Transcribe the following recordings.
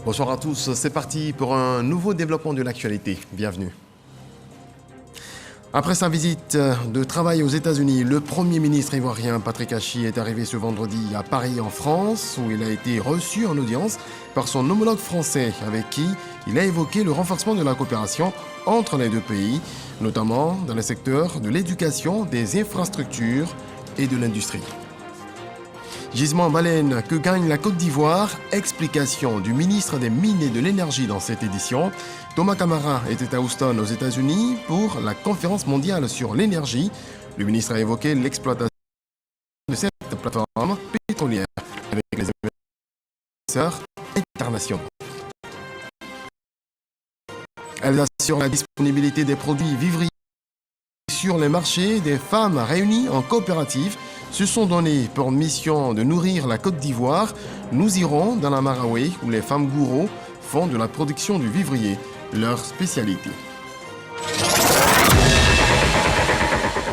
Bonsoir à tous, c'est parti pour un nouveau développement de l'actualité. Bienvenue. Après sa visite de travail aux États-Unis, le Premier ministre ivoirien Patrick Achi est arrivé ce vendredi à Paris en France, où il a été reçu en audience par son homologue français, avec qui il a évoqué le renforcement de la coopération entre les deux pays, notamment dans les secteurs de l'éducation, des infrastructures et de l'industrie. Gisement baleine que gagne la Côte d'Ivoire, explication du ministre des Mines et de l'Énergie dans cette édition. Thomas Camara était à Houston aux États-Unis pour la conférence mondiale sur l'énergie. Le ministre a évoqué l'exploitation de cette plateforme pétrolière avec les investisseurs internationaux. Elle assure la disponibilité des produits vivriers sur les marchés. Des femmes réunies en coopérative se sont données pour mission de nourrir la Côte d'Ivoire. Nous irons dans la Maraoué où les femmes gourous font de la production du vivrier leur spécialité.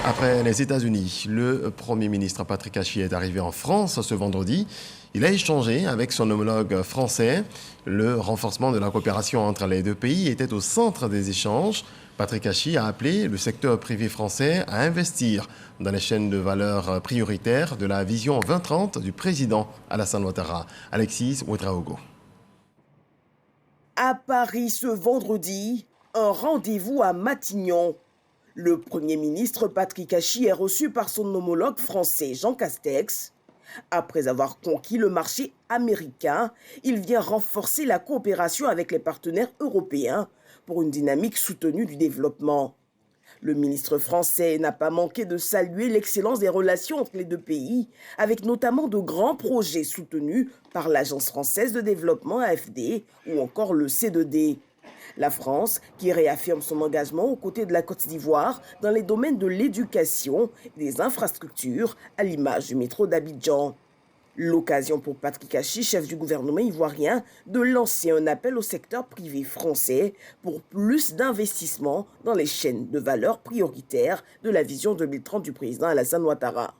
Après les États-Unis, le Premier ministre Patrick Achi est arrivé en France ce vendredi. Il a échangé avec son homologue français. Le renforcement de la coopération entre les deux pays était au centre des échanges. Patrick Achi a appelé le secteur privé français à investir dans les chaînes de valeur prioritaires de la vision 2030 du président Alassane Ouattara. Alexis Ouedraogo. À Paris ce vendredi, un rendez-vous à Matignon. Le Premier ministre Patrick Achi est reçu par son homologue français Jean Castex. Après avoir conquis le marché américain, il vient renforcer la coopération avec les partenaires européens pour une dynamique soutenue du développement. Le ministre français n'a pas manqué de saluer l'excellence des relations entre les deux pays, avec notamment de grands projets soutenus par l'Agence française de développement AFD ou encore le C2D. La France, qui réaffirme son engagement aux côtés de la Côte d'Ivoire dans les domaines de l'éducation et des infrastructures, à l'image du métro d'Abidjan. L'occasion pour Patrick Achi, chef du gouvernement ivoirien, de lancer un appel au secteur privé français pour plus d'investissements dans les chaînes de valeur prioritaires de la vision 2030 du président Alassane Ouattara.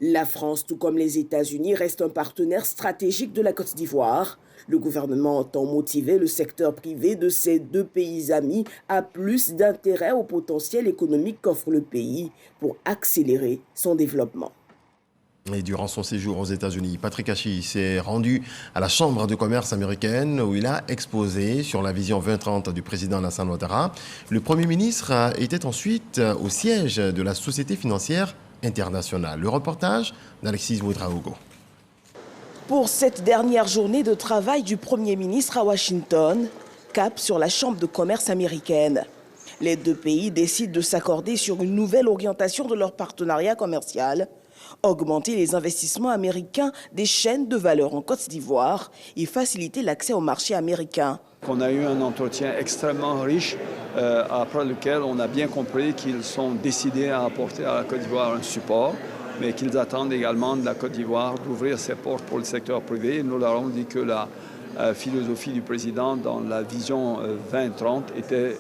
La France, tout comme les États-Unis, reste un partenaire stratégique de la Côte d'Ivoire. Le gouvernement entend motiver le secteur privé de ces deux pays amis à plus d'intérêt au potentiel économique qu'offre le pays pour accélérer son développement. Et durant son séjour aux États-Unis, Patrick Achi s'est rendu à la Chambre de commerce américaine où il a exposé sur la vision 2030 du président Alassane Ouattara. Le Premier ministre était ensuite au siège de la Société financière internationale. Le reportage d'Alexis Ouedraogo. Pour cette dernière journée de travail du Premier ministre à Washington, cap sur la Chambre de commerce américaine. Les deux pays décident de s'accorder sur une nouvelle orientation de leur partenariat commercial, augmenter les investissements américains des chaînes de valeur en Côte d'Ivoire et faciliter l'accès au marché américain. On a eu un entretien extrêmement riche après lequel on a bien compris qu'ils sont décidés à apporter à la Côte d'Ivoire un support, mais qu'ils attendent également de la Côte d'Ivoire d'ouvrir ses portes pour le secteur privé. Nous leur avons dit que la philosophie du président dans la vision 2030 était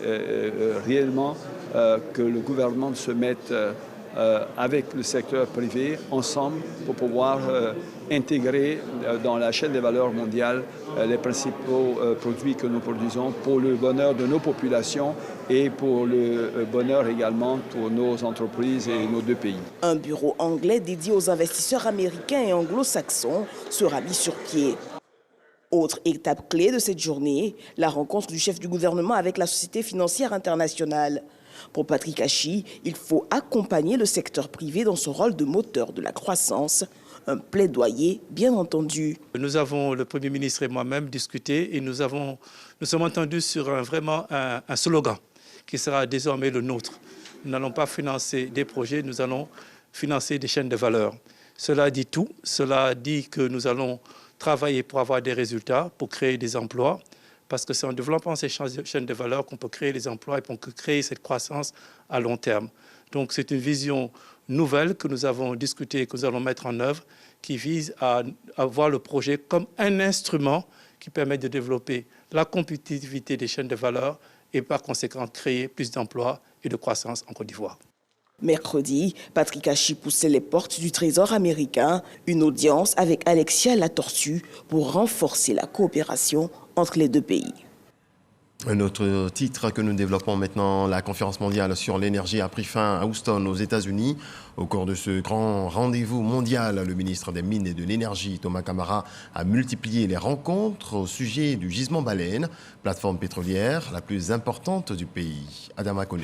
réellement que le gouvernement se mette avec le secteur privé ensemble pour pouvoir intégrer dans la chaîne des valeurs mondiales les principaux produits que nous produisons pour le bonheur de nos populations et pour le bonheur également pour nos entreprises et nos deux pays. Un bureau anglais dédié aux investisseurs américains et anglo-saxons sera mis sur pied. Autre étape clé de cette journée, la rencontre du chef du gouvernement avec la Société financière internationale. Pour Patrick Achi, il faut accompagner le secteur privé dans son rôle de moteur de la croissance. Un plaidoyer, bien entendu. Nous avons, le Premier ministre et moi-même, discuté et nous sommes entendus sur vraiment un slogan qui sera désormais le nôtre. Nous n'allons pas financer des projets, nous allons financer des chaînes de valeur. Cela dit tout, cela dit que nous allons travailler pour avoir des résultats, pour créer des emplois, parce que c'est en développant ces chaînes de valeur qu'on peut créer les emplois et qu'on peut créer cette croissance à long terme. Donc c'est une vision nouvelle que nous avons discutée et que nous allons mettre en œuvre, qui vise à voir le projet comme un instrument qui permet de développer la compétitivité des chaînes de valeur et par conséquent créer plus d'emplois et de croissance en Côte d'Ivoire. Mercredi, Patrick Achi poussait les portes du Trésor américain, une audience avec Alexia Latortue pour renforcer la coopération entre les deux pays. Un autre titre que nous développons maintenant, la conférence mondiale sur l'énergie a pris fin à Houston, aux États-Unis. Au cours de ce grand rendez-vous mondial, le ministre des Mines et de l'Énergie, Thomas Camara, a multiplié les rencontres au sujet du gisement Baleine, plateforme pétrolière la plus importante du pays. Adama Kone.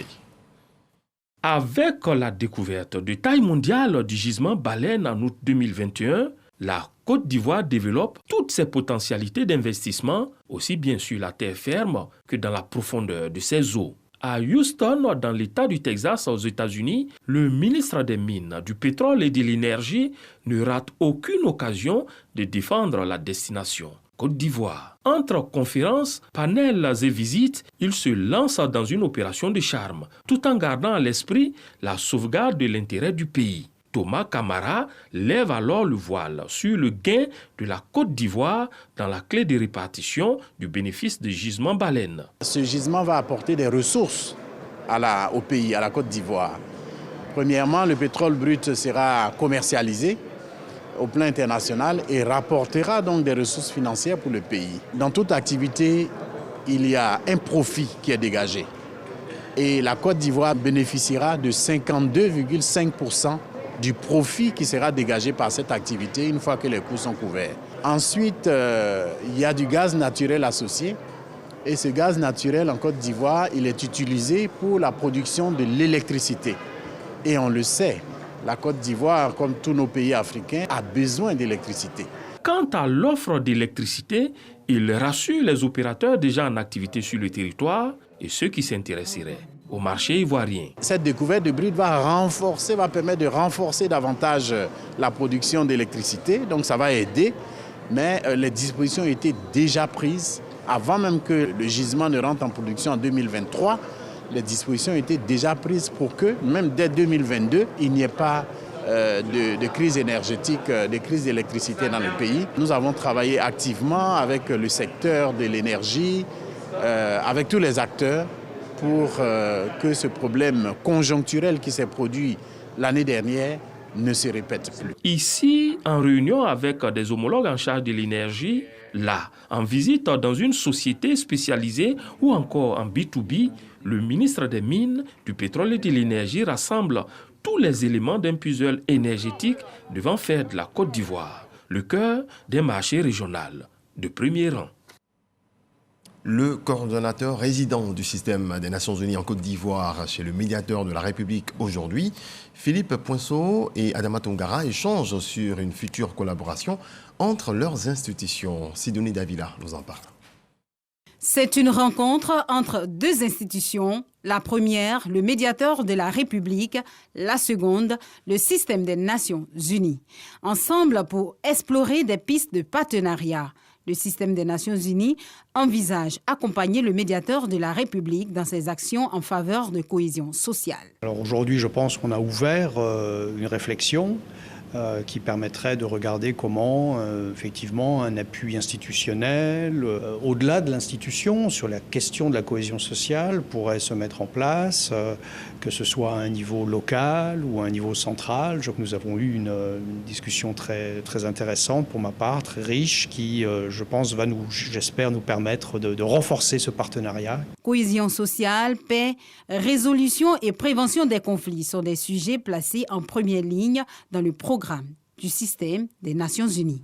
Avec la découverte de taille mondiale du gisement Baleine en août 2021, la Côte d'Ivoire développe toutes ses potentialités d'investissement, aussi bien sur la terre ferme que dans la profondeur de ses eaux. À Houston, dans l'État du Texas, aux États-Unis, le ministre des Mines, du Pétrole et de l'Énergie ne rate aucune occasion de défendre la destination Côte d'Ivoire. Entre conférences, panels et visites, il se lance dans une opération de charme, tout en gardant à l'esprit la sauvegarde de l'intérêt du pays. Thomas Camara lève alors le voile sur le gain de la Côte d'Ivoire dans la clé de répartition du bénéfice du gisement Baleine. Ce gisement va apporter des ressources au pays, à la Côte d'Ivoire. Premièrement, le pétrole brut sera commercialisé au plan international et rapportera donc des ressources financières pour le pays. Dans toute activité, il y a un profit qui est dégagé. Et la Côte d'Ivoire bénéficiera de 52,5% du profit qui sera dégagé par cette activité une fois que les coûts sont couverts. Ensuite, il y a du gaz naturel associé. Et ce gaz naturel en Côte d'Ivoire, il est utilisé pour la production de l'électricité. Et on le sait, la Côte d'Ivoire, comme tous nos pays africains, a besoin d'électricité. Quant à l'offre d'électricité, il rassure les opérateurs déjà en activité sur le territoire et ceux qui s'intéresseraient au marché ivoirien. Cette découverte de brut va permettre de renforcer davantage la production d'électricité, donc ça va aider, mais les dispositions étaient déjà prises avant même que le gisement ne rentre en production en 2023. Les dispositions étaient déjà prises pour que, même dès 2022, il n'y ait pas de crise énergétique, de crise d'électricité dans le pays. Nous avons travaillé activement avec le secteur de l'énergie, avec tous les acteurs, pour que ce problème conjoncturel qui s'est produit l'année dernière ne se répète plus. Ici, en réunion avec des homologues en charge de l'énergie, là, en visite dans une société spécialisée ou encore en B2B, le ministre des Mines, du Pétrole et de l'Énergie rassemble tous les éléments d'un puzzle énergétique devant faire de la Côte d'Ivoire le cœur d'un marché régional de premier rang. Le coordonnateur résident du système des Nations Unies en Côte d'Ivoire chez le médiateur de la République aujourd'hui, Philippe Poinceau et Adama Tongara échangent sur une future collaboration entre leurs institutions. Sidonie Davila nous en parle. C'est une rencontre entre deux institutions. La première, le médiateur de la République. La seconde, le système des Nations Unies. Ensemble pour explorer des pistes de partenariat. Le système des Nations Unies envisage accompagner le médiateur de la République dans ses actions en faveur de cohésion sociale. Alors aujourd'hui, je pense qu'on a ouvert une réflexion qui permettrait de regarder comment, effectivement, un appui institutionnel, au-delà de l'institution, sur la question de la cohésion sociale, pourrait se mettre en place, que ce soit à un niveau local ou à un niveau central. Je crois que nous avons eu une discussion très, très intéressante pour ma part, très riche, qui, je pense, va j'espère, nous permettre de renforcer ce partenariat. Cohésion sociale, paix, résolution et prévention des conflits sont des sujets placés en première ligne dans le programme du système des Nations Unies.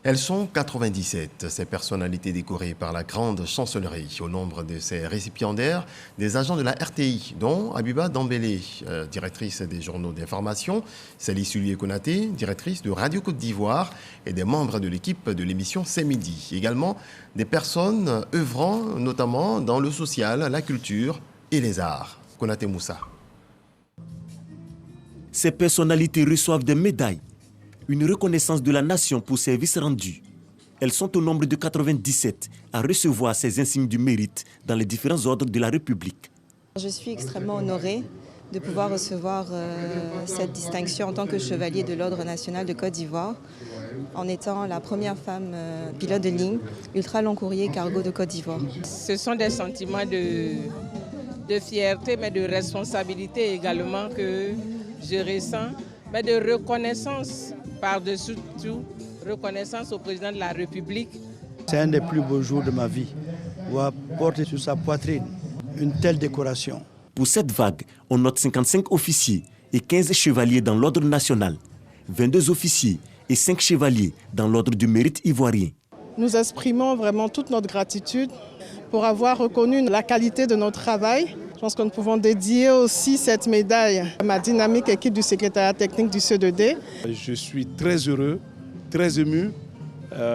Elles sont 97, ces personnalités décorées par la grande chancellerie. Au nombre de ces récipiendaires, des agents de la RTI, dont Abiba Dambélé, directrice des journaux d'information, Célie Sullier-Konaté, directrice de Radio Côte d'Ivoire, et des membres de l'équipe de l'émission C'est Midi. Également des personnes œuvrant notamment dans le social, la culture et les arts. Konaté Moussa. Ces personnalités reçoivent des médailles, une reconnaissance de la nation pour services rendus. Elles sont au nombre de 97 à recevoir ces insignes du mérite dans les différents ordres de la République. Je suis extrêmement honorée de pouvoir recevoir cette distinction en tant que chevalier de l'Ordre national de Côte d'Ivoire, en étant la première femme pilote de ligne ultra long courrier cargo de Côte d'Ivoire. Ce sont des sentiments de fierté, mais de responsabilité également que je ressens, mais de reconnaissance par-dessus tout, reconnaissance au président de la République C'est un des plus beaux jours de ma vie. On va porter sur sa poitrine une telle décoration. Pour cette vague, on note 55 officiers et 15 chevaliers dans l'ordre national, 22 officiers et 5 chevaliers dans l'ordre du mérite ivoirien. Nous exprimons vraiment toute notre gratitude pour avoir reconnu la qualité de notre travail. Je pense que nous pouvons dédier aussi cette médaille à ma dynamique équipe du secrétariat technique du CE2D. Je suis très heureux, très ému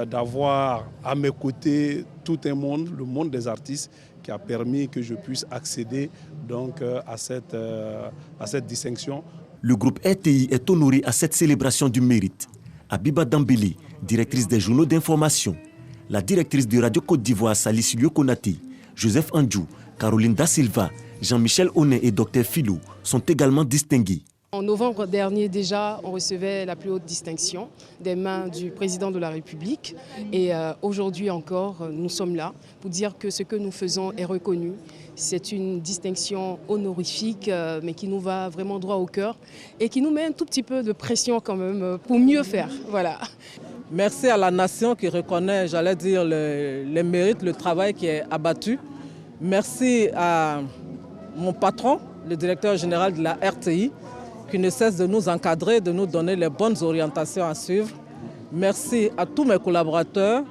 d'avoir à mes côtés tout un monde, le monde des artistes, qui a permis que je puisse accéder donc à cette distinction. Le groupe RTI est honoré à cette célébration du mérite. Abiba Dambélé, directrice des journaux d'information, la directrice de Radio Côte d'Ivoire Salisu Yokonati, Joseph Andjou, Caroline Da Silva, Jean-Michel Onet et Dr Philou sont également distingués. En novembre dernier déjà, on recevait la plus haute distinction des mains du président de la République. Et aujourd'hui encore, nous sommes là pour dire que ce que nous faisons est reconnu. C'est une distinction honorifique, mais qui nous va vraiment droit au cœur et qui nous met un tout petit peu de pression quand même pour mieux faire. Voilà. Merci à la nation qui reconnaît, j'allais dire, les mérites, le travail qui est abattu. Merci à mon patron, le directeur général de la RTI, qui ne cesse de nous encadrer, de nous donner les bonnes orientations à suivre. Merci à tous mes collaborateurs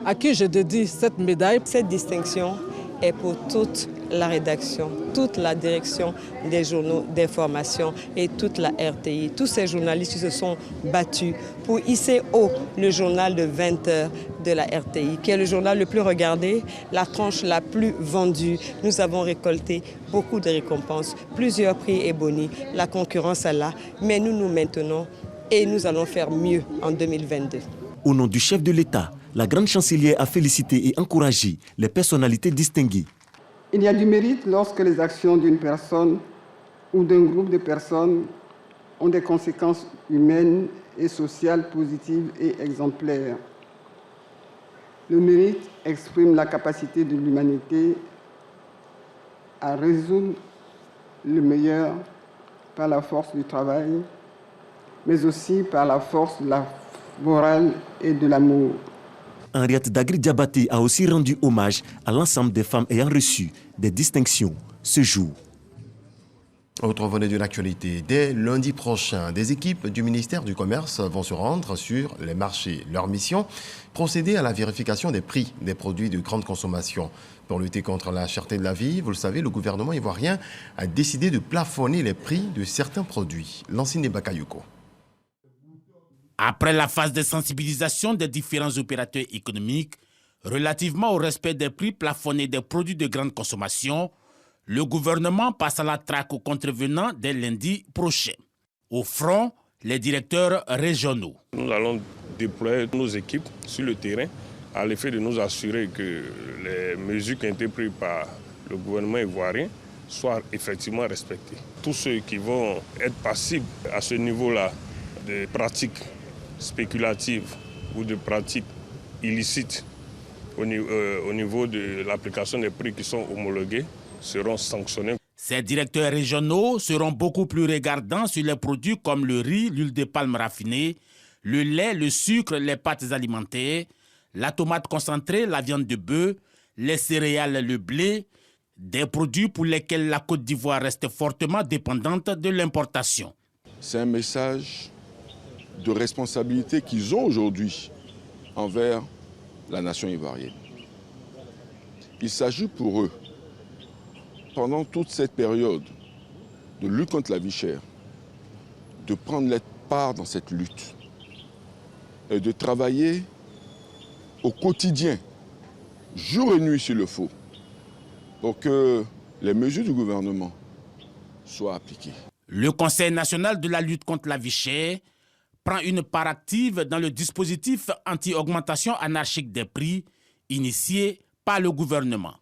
à qui je dédie cette médaille. Cette distinction est pour toute la rédaction, toute la direction des journaux d'information et toute la RTI. Tous ces journalistes qui se sont battus pour hisser haut le journal de 20 heures de la RTI, qui est le journal le plus regardé, la tranche la plus vendue. Nous avons récolté beaucoup de récompenses, plusieurs prix et bonis. La concurrence est là, mais nous nous maintenons et nous allons faire mieux en 2022. Au nom du chef de l'État, la grande chancelière a félicité et encouragé les personnalités distinguées. Il y a du mérite lorsque les actions d'une personne ou d'un groupe de personnes ont des conséquences humaines et sociales positives et exemplaires. Le mérite exprime la capacité de l'humanité à résoudre le meilleur par la force du travail, mais aussi par la force de la morale et de l'amour. Henriette Dagri Diabaté a aussi rendu hommage à l'ensemble des femmes ayant reçu des distinctions ce jour. Autre volet de l'actualité, dès lundi prochain, des équipes du ministère du Commerce vont se rendre sur les marchés. Leur mission, procéder à la vérification des prix des produits de grande consommation. Pour lutter contre la cherté de la vie, vous le savez, le gouvernement ivoirien a décidé de plafonner les prix de certains produits. Lansine Bakayoko. Après la phase de sensibilisation des différents opérateurs économiques relativement au respect des prix plafonnés des produits de grande consommation, le gouvernement passe à la traque aux contrevenants dès lundi prochain. Au front, les directeurs régionaux. Nous allons déployer nos équipes sur le terrain à l'effet de nous assurer que les mesures qui ont été prises par le gouvernement ivoirien soient effectivement respectées. Tous ceux qui vont être passibles à ce niveau-là de pratiques spéculatives ou de pratiques illicites au niveau de l'application des prix qui sont homologués seront sanctionnés. Ces directeurs régionaux seront beaucoup plus regardants sur les produits comme le riz, l'huile de palme raffinée, le lait, le sucre, les pâtes alimentaires, la tomate concentrée, la viande de bœuf, les céréales, le blé, des produits pour lesquels la Côte d'Ivoire reste fortement dépendante de l'importation. C'est un message de responsabilité qu'ils ont aujourd'hui envers la nation ivoirienne. Il s'agit pour eux, pendant toute cette période de lutte contre la vie chère, de prendre leur part dans cette lutte et de travailler au quotidien, jour et nuit s'il le faut, pour que les mesures du gouvernement soient appliquées. Le Conseil national de la lutte contre la vie chère prend une part active dans le dispositif anti-augmentation anarchique des prix initié par le gouvernement.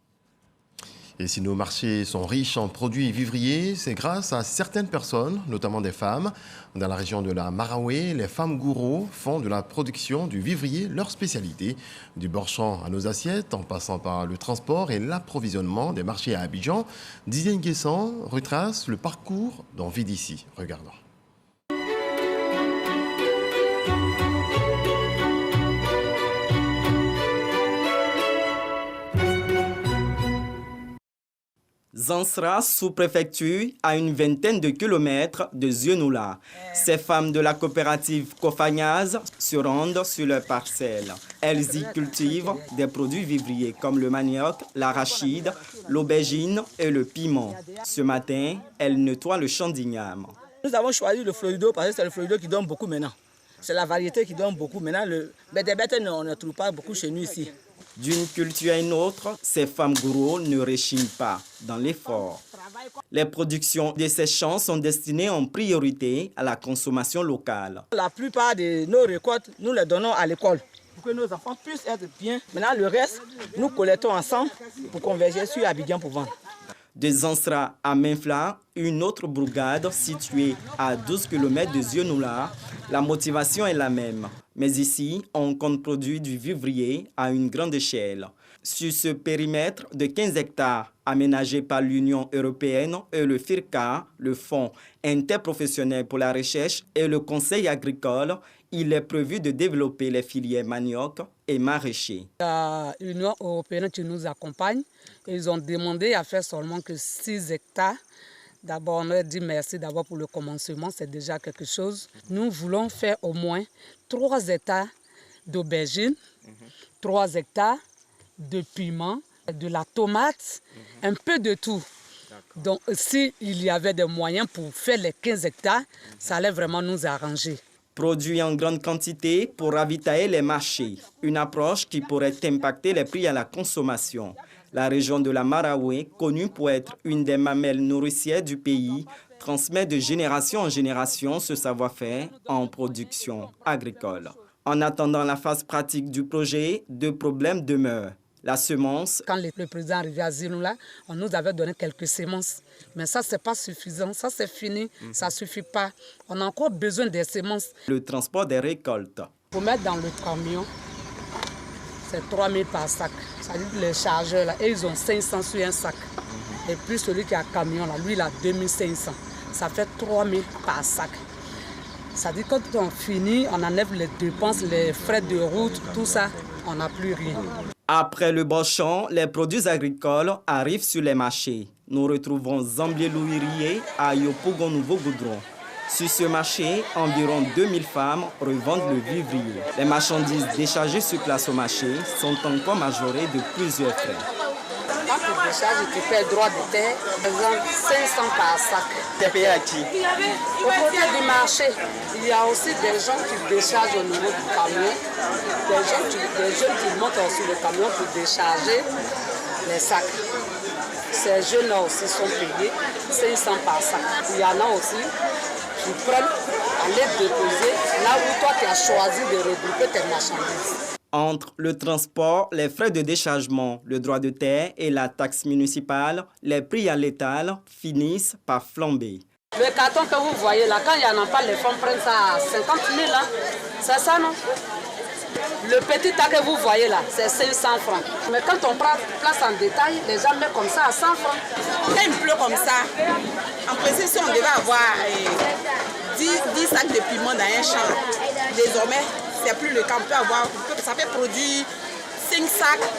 Et si nos marchés sont riches en produits vivriers, c'est grâce à certaines personnes, notamment des femmes. Dans la région de la Maraoué, les femmes gourous font de la production du vivrier leur spécialité. Du bord-champ à nos assiettes, en passant par le transport et l'approvisionnement des marchés à Abidjan, Didier Nguessan retrace le parcours dans Vie d'ici. Regardons. Zansra, sous-préfecture, à une vingtaine de kilomètres de Zionoula. Ces femmes de la coopérative Kofagnaz se rendent sur leur parcelle. Elles y cultivent des produits vivriers comme le manioc, l'arachide, l'aubergine et le piment. Ce matin, elles nettoient le champ d'igname. Nous avons choisi le Florido parce que c'est le Florido qui donne beaucoup maintenant. C'est la variété qui donne beaucoup. Maintenant, des bêtes, on ne trouve pas beaucoup chez nous ici. D'une culture à une autre, ces femmes gourous ne rechignent pas dans l'effort. Les productions de ces champs sont destinées en priorité à la consommation locale. La plupart de nos récoltes, nous les donnons à l'école pour que nos enfants puissent être bien. Maintenant, le reste, nous collectons ensemble pour converger sur Abidjan pour vendre. De Zansra à Menfla, une autre bourgade située à 12 km de Zionoula, la motivation est la même. Mais ici, on compte produire du vivrier à une grande échelle. Sur ce périmètre de 15 hectares aménagé par l'Union européenne et le FIRCA, le Fonds interprofessionnel pour la recherche et le Conseil agricole, il est prévu de développer les filières manioc et maraîcher. L'Union européenne qui nous accompagne, ils ont demandé à faire seulement que 6 hectares. D'abord, on leur dit merci d'abord pour le commencement, c'est déjà quelque chose. Nous voulons faire au moins 3 hectares d'aubergines, 3 hectares de piment, de la tomate, un peu de tout. Donc, s'il y avait des moyens pour faire les 15 hectares, ça allait vraiment nous arranger. Produit en grande quantité pour ravitailler les marchés, une approche qui pourrait impacter les prix à la consommation. La région de la Maraoué, connue pour être une des mamelles nourricières du pays, transmet de génération en génération ce savoir-faire en production agricole. En attendant la phase pratique du projet, 2 problèmes demeurent. La semence. Quand le président est arrivé à Zionoula, on nous avait donné quelques semences. Mais ça, ce n'est pas suffisant. Ça, c'est fini. Ça ne suffit pas. On a encore besoin des semences. Le transport des récoltes. Pour mettre dans le camion, c'est 3 000 par sac. Ça dit les chargeurs, là, et ils ont 500 sur un sac. Et puis celui qui a un camion, là, lui, il a 2500. Ça fait 3 000 par sac. Ça dit quand on finit, on enlève les dépenses, les frais de route, tout ça, on n'a plus rien. Après le Boschon, les produits agricoles arrivent sur les marchés. Nous retrouvons Zambier Louirier à Yopougon Nouveau Goudron. Sur ce marché, environ 2000 femmes revendent le vivrier. Les marchandises déchargées sur place au marché sont encore majorées de plusieurs frais. Quand tu décharges, tu fais droit de terre, par exemple 500 par sac. T'es payé à qui? Au côté du marché, il y a aussi des gens qui déchargent au niveau du camion, des jeunes qui montent sur le camion pour décharger les sacs. Ces jeunes-là aussi sont payés 500 par sac. Il y en a aussi qui prennent à les déposer là où toi tu as choisi de regrouper tes marchandises. Entre le transport, les frais de déchargement, le droit de terre et la taxe municipale, les prix à l'étal finissent par flamber. Le carton que vous voyez là, quand il n'y en a pas, les femmes prennent ça à 50 000. Hein. C'est ça, non? Le petit tas que vous voyez là, c'est 500 francs. Mais quand on prend place en détail, les gens mettent comme ça à 100 francs. Quand il pleut comme ça, en principe, si on devait avoir 10 sacs de piment dans un champ, désormais, c'est plus le cas. On peut avoir, ça fait produire 5 sacs.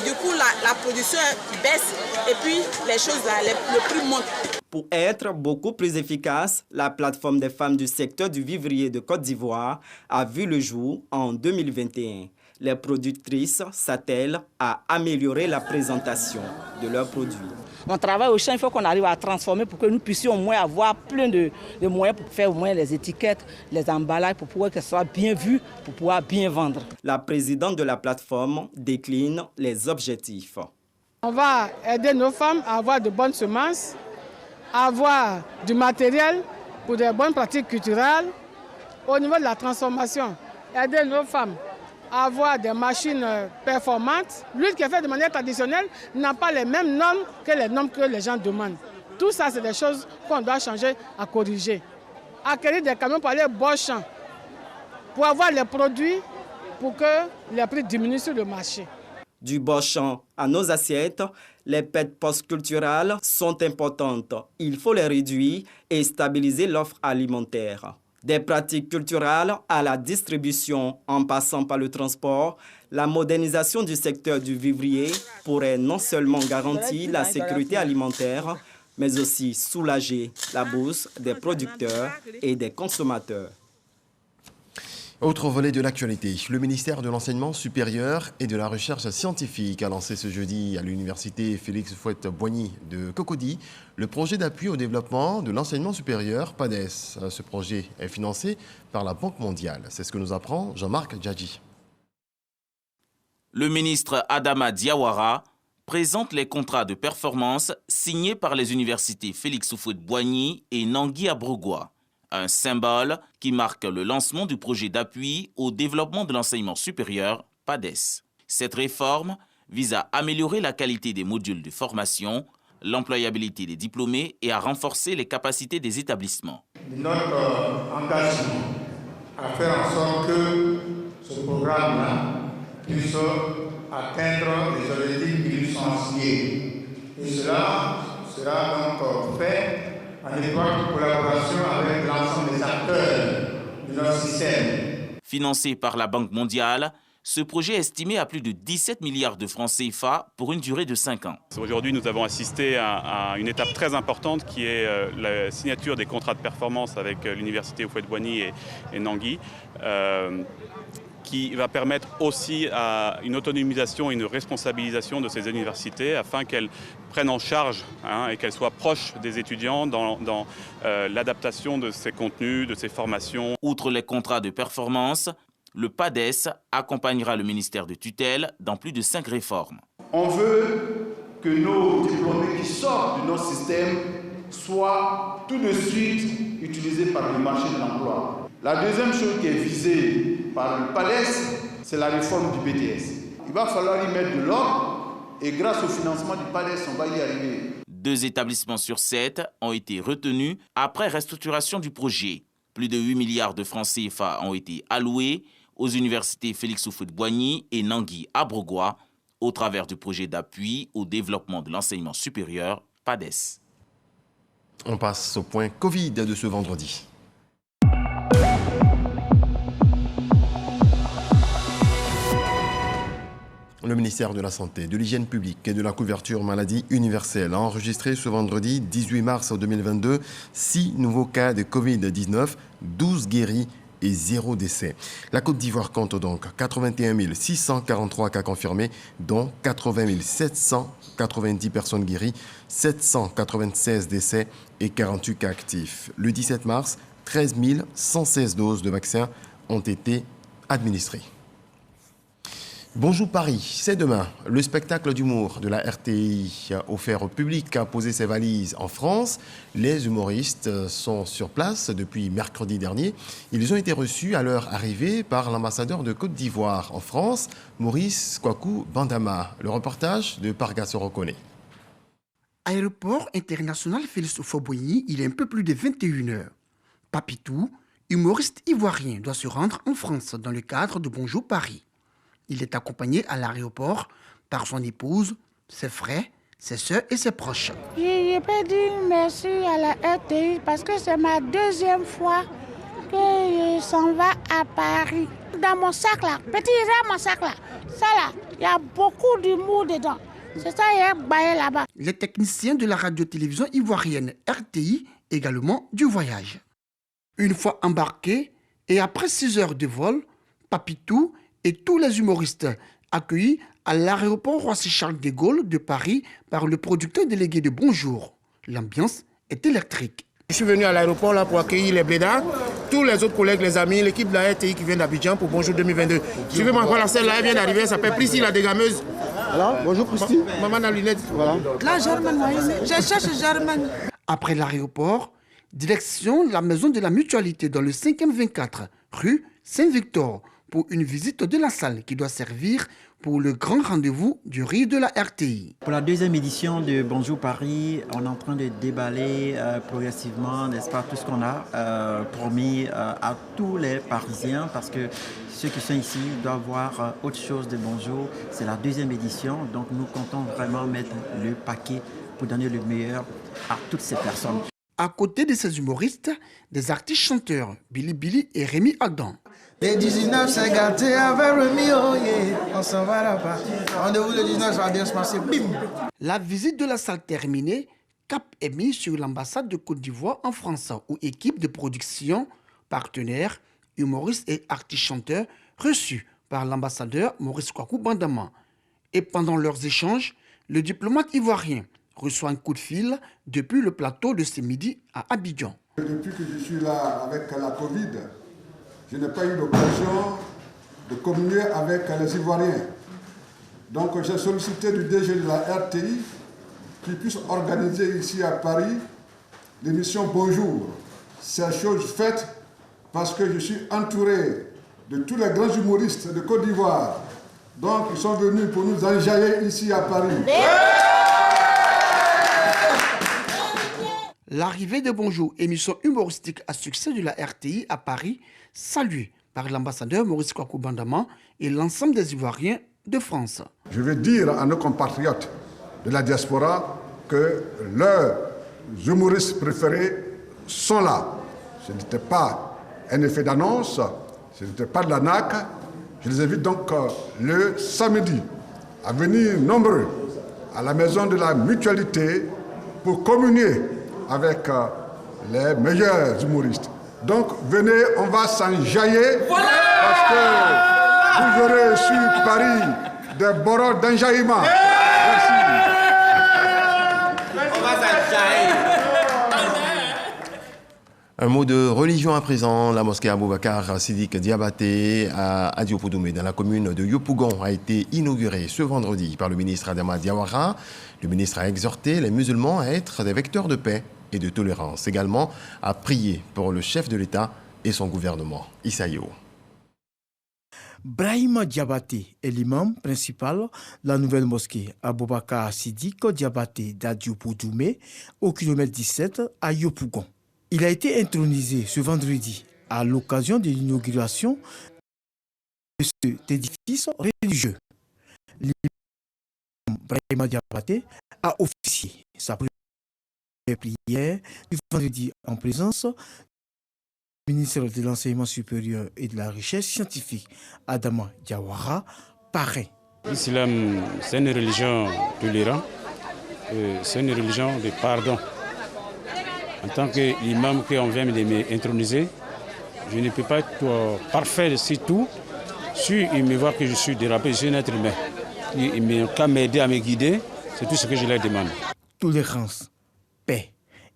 Du coup, la production baisse et puis les choses, là, le prix monte. Pour être beaucoup plus efficace, la plateforme des femmes du secteur du vivrier de Côte d'Ivoire a vu le jour en 2021. Les productrices s'attellent à améliorer la présentation de leurs produits. On travaille au champ, il faut qu'on arrive à transformer pour que nous puissions au moins avoir plein de moyens pour faire au moins les étiquettes, les emballages, pour pouvoir que ce soit bien vu, pour pouvoir bien vendre. La présidente de la plateforme décline les objectifs. On va aider nos femmes à avoir de bonnes semences, à avoir du matériel pour des bonnes pratiques culturelles. Au niveau de la transformation, aider nos femmes à avoir des machines performantes. L'huile qui est faite de manière traditionnelle n'a pas les mêmes normes que les normes que les gens demandent. Tout ça, c'est des choses qu'on doit changer, à corriger. Acquérir des camions pour aller bon champ, pour avoir les produits, pour que les prix diminuent sur le marché. Du Boschon à nos assiettes, les pertes post-culturelles sont importantes. Il faut les réduire et stabiliser l'offre alimentaire. Des pratiques culturelles à la distribution en passant par le transport, la modernisation du secteur du vivrier pourrait non seulement garantir la sécurité alimentaire, mais aussi soulager la bourse des producteurs et des consommateurs. Autre volet de l'actualité, le ministère de l'Enseignement supérieur et de la Recherche scientifique a lancé ce jeudi à l'université Félix Houphouët-Boigny de Cocody le projet d'appui au développement de l'enseignement supérieur PADES. Ce projet est financé par la Banque mondiale. C'est ce que nous apprend Jean-Marc Djadji. Le ministre Adama Diawara présente les contrats de performance signés par les universités Félix Houphouët-Boigny et Nangui Abrugwa. Un symbole qui marque le lancement du projet d'appui au développement de l'enseignement supérieur, PADES. Cette réforme vise à améliorer la qualité des modules de formation, l'employabilité des diplômés et à renforcer les capacités des établissements. Notre engagement à faire en sorte que ce programme-là puisse atteindre les objectifs qui lui sont assignés. Et cela sera donc fait en étroite collaboration avec l'ensemble des acteurs de notre système. Financé par la Banque mondiale, ce projet est estimé à plus de 17 milliards de francs CFA pour une durée de 5 ans. Aujourd'hui, nous avons assisté à une étape très importante qui est la signature des contrats de performance avec l'université Houphouët-Boigny et Nangui, qui va permettre aussi à une autonomisation et une responsabilisation de ces universités afin qu'elles prennent en charge et qu'elles soient proches des étudiants dans l'adaptation de ces contenus, de ces formations. Outre les contrats de performance, le PADES accompagnera le ministère de tutelle dans plus de 5 réformes. On veut que nos diplômés qui sortent de notre système soient tout de suite utilisés par le marché de l'emploi. La deuxième chose qui est visée par le PADES, c'est la réforme du BTS. Il va falloir y mettre de l'ordre et grâce au financement du PADES, on va y arriver. 2 établissements sur 7 ont été retenus après restructuration du projet. Plus de 8 milliards de francs CFA ont été alloués aux universités Félix Houphouët-Boigny et Nangui Abrugwa au travers du projet d'appui au développement de l'enseignement supérieur PADES. On passe au point Covid de ce vendredi. Le ministère de la Santé, de l'Hygiène publique et de la couverture maladie universelle a enregistré ce vendredi 18 mars 2022 6 nouveaux cas de Covid-19, 12 guéris et 0 décès. La Côte d'Ivoire compte donc 81 643 cas confirmés, dont 80 790 personnes guéries, 796 décès et 48 cas actifs. Le 17 mars, 13 116 doses de vaccins ont été administrées. Bonjour Paris, c'est demain. Le spectacle d'humour de la RTI offert au public a posé ses valises en France. Les humoristes sont sur place depuis mercredi dernier. Ils ont été reçus à leur arrivée par l'ambassadeur de Côte d'Ivoire en France, Maurice Kwaku Bandama. Le reportage de Parga Sorokone. Aéroport international Félix Houphouët-Boigny, il est un peu plus de 21h. Papitou, humoriste ivoirien, doit se rendre en France dans le cadre de Bonjour Paris. Il est accompagné à l'aéroport par son épouse, ses frères, ses soeurs et ses proches. Je peux dire merci à la RTI parce que c'est ma deuxième fois que je s'en vais à Paris. Dans mon sac là, mon sac là, ça là, il y a beaucoup d'humour dedans. C'est ça, il y a baillé là-bas. Les techniciens de la radio-télévision ivoirienne RTI également du voyage. Une fois embarqués et après 6 heures de vol, Papitou et tous les humoristes accueillis à l'aéroport Roissy-Charles de Gaulle de Paris par le producteur délégué de Bonjour. L'ambiance est électrique. Je suis venu à l'aéroport là pour accueillir les blédards, tous les autres collègues, les amis, l'équipe de la RTI qui vient d'Abidjan pour Bonjour 2022. Je vais m'envoyer la selle là, elle vient d'arriver, elle s'appelle Priscille la dégameuse. Alors, bonjour Priscille. Maman à lunettes. Voilà. Là, Germaine, je cherche Germaine. Après l'aéroport, direction la maison de la mutualité dans le 5e 24, rue Saint-Victor, pour une visite de la salle qui doit servir pour le grand rendez-vous du rire de la RTI. Pour la deuxième édition de Bonjour Paris, on est en train de déballer progressivement, n'est-ce pas, tout ce qu'on a promis à tous les Parisiens, parce que ceux qui sont ici doivent voir autre chose de Bonjour. C'est la deuxième édition, donc nous comptons vraiment mettre le paquet pour donner le meilleur à toutes ces personnes. À côté de ces humoristes, des artistes chanteurs, Billy Billy et Rémi Adam. Les 19 s'est gâté avec Rémi, oh yeah. On s'en va là-bas. Rendez-vous le 19, ça va bien se passer, bim. La visite de la salle terminée, cap est mis sur l'ambassade de Côte d'Ivoire en France, où équipe de production, partenaires, humoristes et artistes chanteurs reçus par l'ambassadeur Maurice Kwaku Bandama. Et pendant leurs échanges, le diplomate ivoirien reçoit un coup de fil depuis le plateau de ce midi à Abidjan. Depuis que je suis là avec la Covid, je n'ai pas eu l'occasion de communier avec les Ivoiriens. Donc j'ai sollicité du DG de la RTI qu'il puisse organiser ici à Paris l'émission Bonjour. C'est chose faite parce que je suis entouré de tous les grands humoristes de Côte d'Ivoire. Donc ils sont venus pour nous enjailler ici à Paris. L'arrivée de Bonjour, émission humoristique à succès de la RTI à Paris, saluée par l'ambassadeur Maurice Kwaku Bandama et l'ensemble des Ivoiriens de France. Je veux dire à nos compatriotes de la diaspora que leurs humoristes préférés sont là. Ce n'était pas un effet d'annonce, ce n'était pas de la NAC. Je les invite donc le samedi à venir nombreux à la maison de la mutualité pour communier avec les meilleurs humoristes. Donc venez, on va s'enjailler parce que vous aurez sur Paris des bords d'enjaillement. Merci. On va s'enjailler. Un mot de religion à présent. La mosquée Aboubacar Siddiq Diabaté à Adiopoudoumé, dans la commune de Yopougon, a été inaugurée ce vendredi par le ministre Adama Diawara. Le ministre a exhorté les musulmans à être des vecteurs de paix et de tolérance. Également à prier pour le chef de l'État et son gouvernement. Issaïo. Brahima Diabaté est l'imam principal de la nouvelle mosquée Aboubacar Siddiq Diabaté d'Adiopoudoumé, au kilomètre 17 à Yopougon. Il a été intronisé ce vendredi à l'occasion de l'inauguration de cet édifice religieux. L'imam Brahima Diabaté a officié sa première prière du vendredi en présence du ministre de l'Enseignement supérieur et de la Recherche scientifique, Adama Diawara, parrain. L'islam, c'est une religion tolérante, c'est une religion de pardon. En tant qu'imam qu'on vient de m'introniser, je ne peux pas être parfait sur tout. Si il me voit que je suis dérapé, je suis un être humain. Il m'a m'aider à me guider, c'est tout ce que je leur demande. Tolérance, paix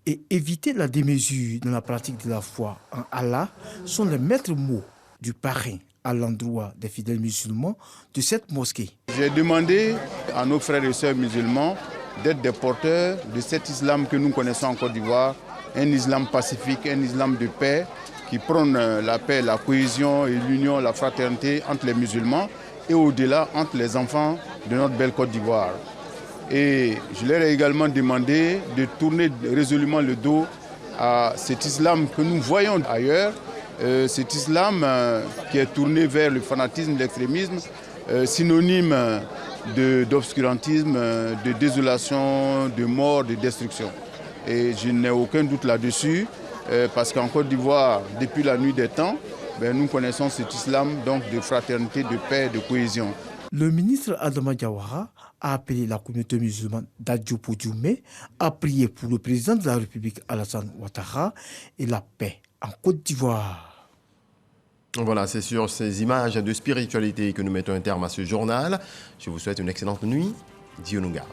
et éviter la démesure dans la pratique de la foi en Allah sont les maîtres mots du parrain à l'endroit des fidèles musulmans de cette mosquée. J'ai demandé à nos frères et sœurs musulmans d'être des porteurs de cet islam que nous connaissons en Côte d'Ivoire, un islam pacifique, un islam de paix qui prône la paix, la cohésion et l'union, la fraternité entre les musulmans et au-delà entre les enfants de notre belle Côte d'Ivoire. Et je leur ai également demandé de tourner résolument le dos à cet islam que nous voyons ailleurs, cet islam qui est tourné vers le fanatisme, l'extrémisme, synonyme d'obscurantisme, de désolation, de mort, de destruction. Et je n'ai aucun doute là-dessus, parce qu'en Côte d'Ivoire, depuis la nuit des temps, nous connaissons cet islam donc de fraternité, de paix, de cohésion. Le ministre Adama Diawara a appelé la communauté musulmane d'Adiopoudoumé à prier pour le président de la République Alassane Ouattara et la paix en Côte d'Ivoire. Voilà, c'est sur ces images de spiritualité que nous mettons un terme à ce journal. Je vous souhaite une excellente nuit. Dieu nous garde.